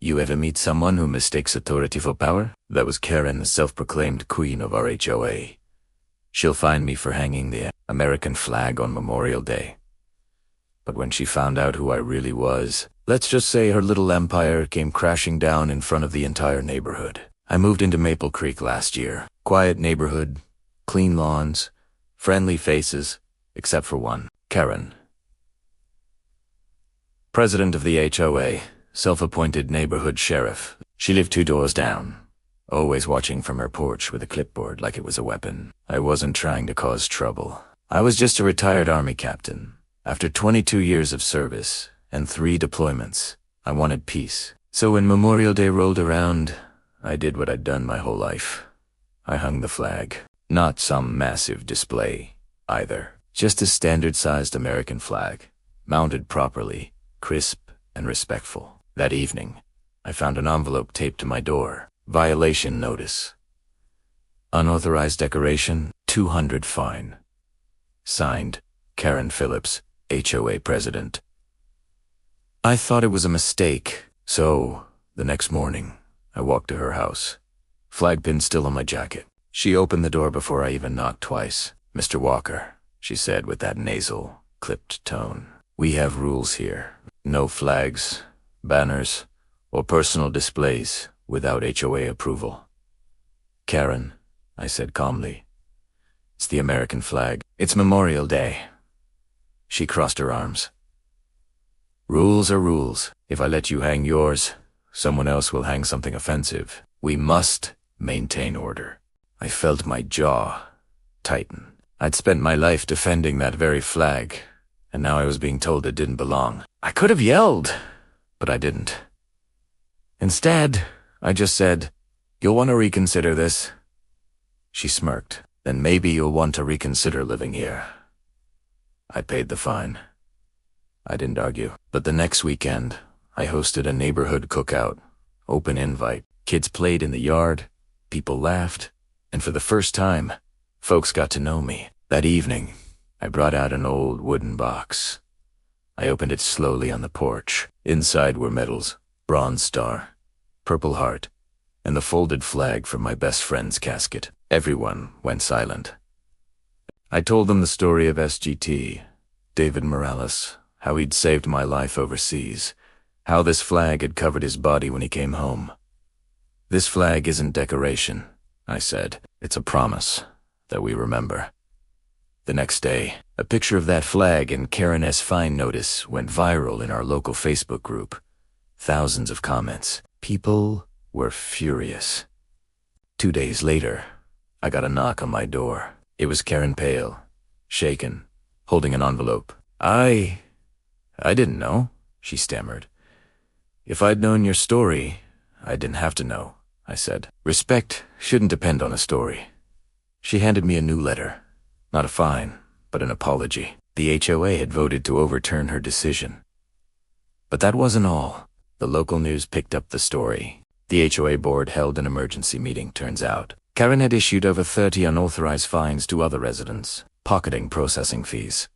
You ever meet someone who mistakes authority for power? That was Karen, the self-proclaimed queen of our HOA. She'll find me for hanging the American flag on Memorial Day. But when she found out who I really was, let's just say her little empire came crashing down in front of the entire neighborhood. I moved into Maple Creek last year. Quiet neighborhood, clean lawns, friendly faces, except for one, Karen. President of the HOA, self-appointed neighborhood sheriff. She lived 2 doors down, always watching from her porch with a clipboard like it was a weapon. I wasn't trying to cause trouble. I was just a retired Army captain. After 22 years of service and 3 deployments, I wanted peace. So when Memorial Day rolled around, I did what I'd done my whole life. I hung the flag. Not some massive display, either. Just a standard-sized American flag, mounted properly, crisp and respectful. That evening, I found an envelope taped to my door. Violation notice. Unauthorized decoration, $200 fine. Signed, Karen Phillips, HOA president. I thought it was a mistake, so the next morning, I walked to her house. Flag pin still on my jacket. She opened the door before I even knocked twice. "Mr. Walker," she said with that nasal, clipped tone. "We have rules here. No flags, banners, or personal displays without HOA approval." "Karen," I said calmly, "it's the American flag. It's Memorial Day." She crossed her arms. "Rules are rules. If I let you hang yours, someone else will hang something offensive. We must maintain order." I felt my jaw tighten. I'd spent my life defending that very flag, and now I was being told it didn't belong. I could have yelled, but I didn't. Instead, I just said, "You'll want to reconsider this." She smirked. "Then maybe you'll want to reconsider living here." I paid the fine. I didn't argue. But the next weekend, I hosted a neighborhood cookout. Open invite. Kids played in the yard, people laughed, and for the first time, folks got to know me. That evening, I brought out an old wooden box. I opened it slowly on the porch. Inside were medals, Bronze Star, Purple Heart, and the folded flag from my best friend's casket. Everyone went silent. I told them the story of SGT, David Morales, how he'd saved my life overseas, how this flag had covered his body when he came home. "This flag isn't decoration," I said. "It's a promise that we remember." The next day, a picture of that flag and Karen S. fine notice went viral in our local Facebook group. Thousands of comments. People were furious. 2 days later, I got a knock on my door. It was Karen, pale, shaken, holding an envelope. I didn't know," she stammered. "If I'd known your story, I didn't have to know," I said. "Respect shouldn't depend on a story." She handed me a new letter. Not a fine, but an apology. The HOA had voted to overturn her decision. But that wasn't all. The local news picked up the story. The HOA board held an emergency meeting, turns out. Karen had issued over 30 unauthorized fines to other residents, pocketing processing fees.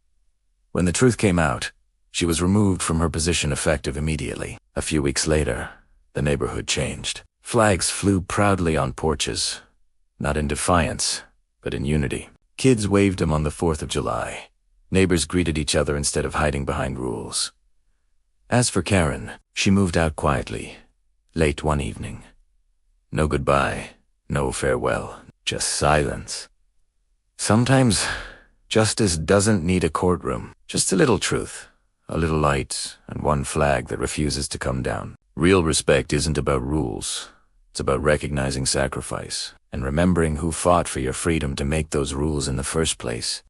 When the truth came out, she was removed from her position effective immediately. A few weeks later, the neighborhood changed. Flags flew proudly on porches, not in defiance, but in unity. Kids waved them on the 4th of July. Neighbors greeted each other instead of hiding behind rules. As for Karen, she moved out quietly, late one evening. No goodbye, no farewell, just silence. Sometimes, justice doesn't need a courtroom, just a little truth, a little light, and one flag that refuses to come down. Real respect isn't about rules. It's about recognizing sacrifice and remembering who fought for your freedom to make those rules in the first place.